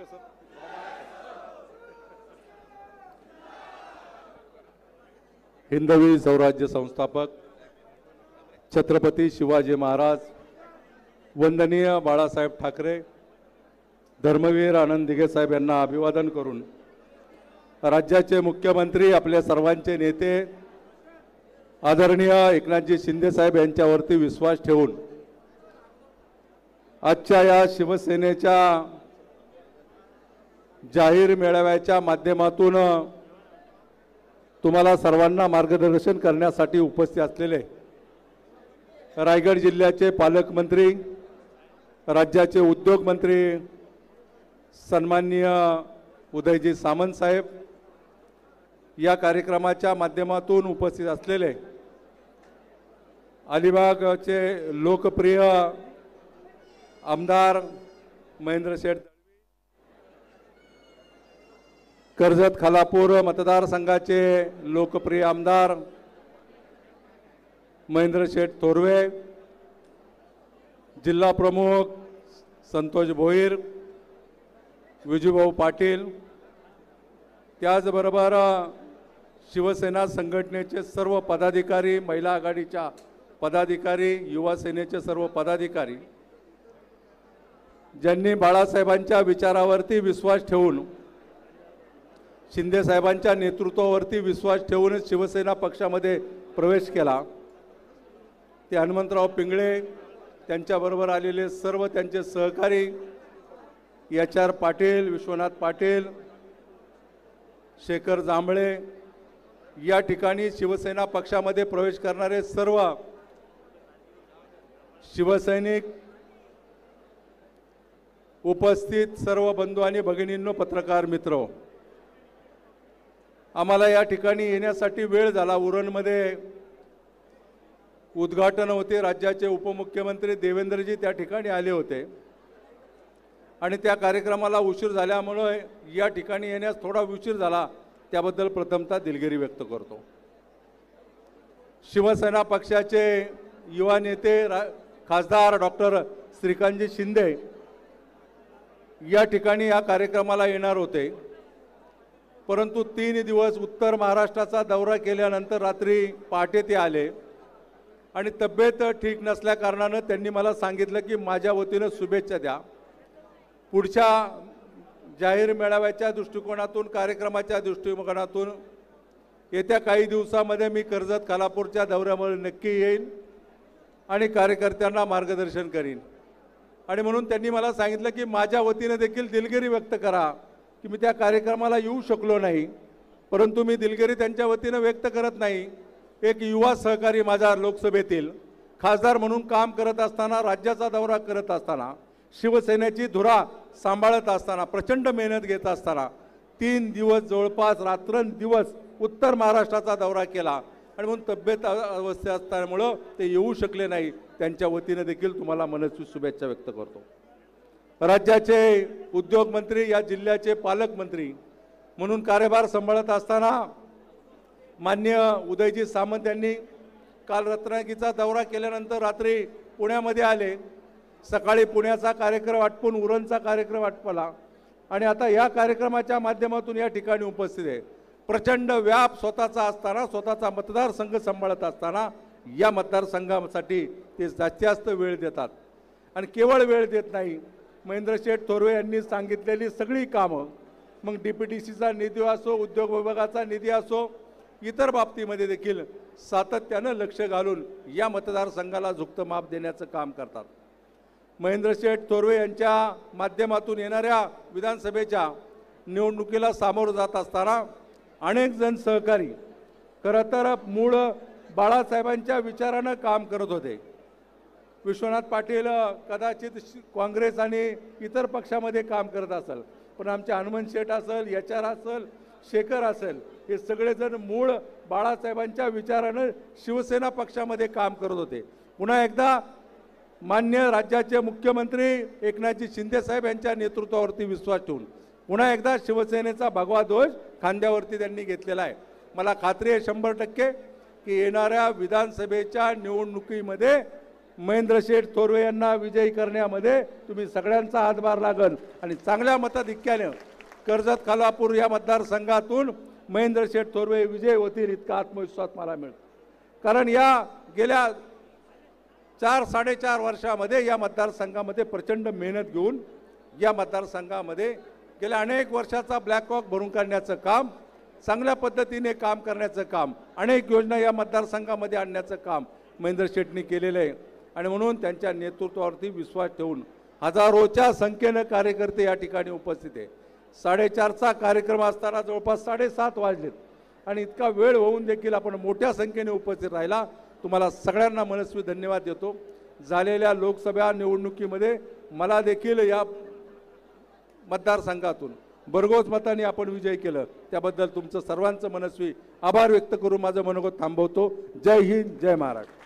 कसं हिंदवी स्वराज्य संस्थापक छत्रपती शिवाजी महाराज, वंदनीय बाळासाहेब ठाकरे, धर्मवीर आनंद दिघे साहेब यांना अभिवादन करून राज्याचे मुख्यमंत्री, आपल्या सर्वांचे नेते आदरणीय एकनाथजी शिंदे साहेब यांच्यावरती विश्वास ठेवून आजच्या या शिवसेनेच्या जाहीर मेळाव्याच्या माध्यमातून तुम्हाला सर्वांना मार्गदर्शन करण्यासाठी उपस्थित असलेले रायगड जिल्ह्याचे पालकमंत्री, राज्याचे उद्योग मंत्री सन्माननीय उदयजी सामंत साहेब, या कार्यक्रमाच्या माध्यमातून उपस्थित असलेले अलिबागचे लोकप्रिय आमदार महेंद्र शेठ, कर्जत खालापूर मतदारसंघाचे लोकप्रिय आमदार महेंद्र शेठ थोरवे, जिल्हा प्रमुख संतोष भोईर, विजूभाऊ पाटील, त्याचबरोबर शिवसेना संघटनेचे सर्व पदाधिकारी, महिला आघाडीच्या पदाधिकारी, युवा सेनेचे सर्व पदाधिकारी ज्यांनी बाळासाहेबांच्या विचारावरती विश्वास ठेवून, शिंदे साहेबांच्या नेतृत्वावरती विश्वास ठेवूनच शिवसेना पक्षामध्ये प्रवेश केला, ते हनुमंतराव पिंगळे, त्यांच्याबरोबर आलेले सर्व त्यांचे सहकारी HR पाटील, विश्वनाथ पाटील, शेखर जांभळे, या ठिकाणी शिवसेना पक्षामध्ये प्रवेश करणारे सर्व शिवसैनिक, उपस्थित सर्व बंधू आणि भगिनींनो, पत्रकार मित्र, आम्हाला या ठिकाणी येण्यासाठी वेळ झाला. उरणमध्ये उद्घाटन होते, राज्याचे उपमुख्यमंत्री देवेंद्रजी त्या ठिकाणी आले होते आणि त्या कार्यक्रमाला उशीर झाल्यामुळे या ठिकाणी येण्यास थोडा उशीर झाला, त्याबद्दल प्रथमतः दिलगिरी व्यक्त करतो. शिवसेना पक्षाचे युवा नेते खासदार डॉक्टर श्रीकांतजी शिंदे या ठिकाणी या कार्यक्रमाला येणार होते, परंतु 3 दिवस उत्तर महाराष्ट्राचा दौरा केल्यानंतर रात्री पहाटे ते आले आणि तब्येत ठीक नसल्या कारणाने त्यांनी मला सांगितलं की माझ्या वतीने शुभेच्छा द्या. पुढच्या जाहीर मेळाव्याच्या दृष्टिकोनातून, कार्यक्रमाच्या दृष्टिकोनातून येत्या काही दिवसामध्ये मी कर्जत खालापूरच्या दौऱ्यामध्ये नक्की येईल आणि कार्यकर्त्यांना मार्गदर्शन करीन. आणि म्हणून त्यांनी मला सांगितलं की माझ्या वतीने देखील दिलगिरी व्यक्त करा की मी त्या कार्यक्रमाला येऊ शकलो नाही, परंतु मी दिलगिरी त्यांच्या वतीने व्यक्त करत नाही. एक युवा सहकारी माझा लोकसभेतील खासदार म्हणून काम करत असताना, राज्याचा दौरा करत असताना, शिवसेनेची धुरा सांभाळत असताना, प्रचंड मेहनत घेत असताना 3 दिवस जवळपास रात्रंदिवस उत्तर महाराष्ट्राचा दौरा केला आणि म्हणून तब्येत अवस्थेत असल्यामुळं ते येऊ शकले नाही. त्यांच्या वतीने देखील तुम्हाला मनस्वी शुभेच्छा व्यक्त करतो. राज्याचे उद्योग मंत्री, या जिल्ह्याचे पालकमंत्री म्हणून कार्यभार सांभाळत असताना माननीय उदयजी सामंत यांनी काल रत्नागिरीचा दौरा केल्यानंतर रात्री पुण्यामध्ये आले, सकाळी पुण्याचा कार्यक्रम आटपून उरणचा कार्यक्रम आटपला आणि आता या कार्यक्रमाच्या माध्यमातून या ठिकाणी उपस्थित आहे. प्रचंड व्याप स्वतःचा असताना, स्वतःचा मतदारसंघ सांभाळत असताना या मतदारसंघासाठी ते जास्त वेळ देतात आणि केवळ वेळ देत नाही, महेंद्र शेठ थोरवे यांनी सांगितलेली सगळी कामं, मग DPTCचा निधी असो, उद्योग विभागाचा निधी असो, इतर बाबतीमध्ये देखील सातत्यानं लक्ष घालून या मतदारसंघाला झुकतं माप देण्याचं काम करतात. महेंद्र शेठ थोरवे यांच्या माध्यमातून येणाऱ्या विधानसभेच्या निवडणुकीला सामोरं जात असताना अनेक जण सहकारी खरं तर मूळ बाळासाहेबांच्या विचारानं काम करत होते. विश्वनाथ पाटील कदाचित काँग्रेस आणि इतर पक्षामध्ये काम करत असेल, पण आमचे हनुमंत शेठ असेल, HR असेल, शेखर असेल, हे सगळेजण मूळ बाळासाहेबांच्या विचारानं शिवसेना पक्षामध्ये काम करत होते. पुन्हा एकदा मान्य राज्याचे मुख्यमंत्री एकनाथजी शिंदे साहेब यांच्या नेतृत्वावरती विश्वास ठेवून पुन्हा एकदा शिवसेनेचा भगवा ध्वज खांद्यावरती त्यांनी घेतलेला आहे. मला खात्री आहे 100% की येणाऱ्या विधानसभेच्या निवडणुकीमध्ये महेंद्र शेठ थोरवे यांना विजयी करण्यामध्ये तुम्ही सगळ्यांचा हातभार लागल आणि चांगल्या मताधिक्याने कर्जत खालापूर या मतदारसंघातून महेंद्र शेठ थोरवे विजय होतील इतका आत्मविश्वास मला मिळतो. कारण या गेल्या 4-4.5 वर्षामध्ये या मतदारसंघामध्ये प्रचंड मेहनत घेऊन या मतदारसंघामध्ये गेल्या अनेक वर्षाचा ब्लॅकहॉक भरून काढण्याचं काम, चांगल्या पद्धतीने काम करण्याचं काम, अनेक योजना या मतदारसंघामध्ये आणण्याचं काम महेंद्र शेठनी केलेलं आहे. आणि म्हणून त्यांच्या नेतृत्वावरती विश्वास ठेवून हजारोच्या संख्येनं कार्यकर्ते या ठिकाणी उपस्थित आहे. 4:30चा कार्यक्रम असताना जवळपास 7:30 वाजलेत आणि इतका वेळ होऊन देखील आपण मोठ्या संख्येने उपस्थित राहिला. तुम्हाला सगळ्यांना मनस्वी धन्यवाद देतो. झालेल्या लोकसभा निवडणुकीमध्ये मला देखील या मतदारसंघातून भरघोस मताने आपण विजय केलं, त्याबद्दल तुमचं सर्वांचं मनस्वी आभार व्यक्त करून माझं मनोगत थांबवतो. जय हिंद, जय महाराष्ट्र.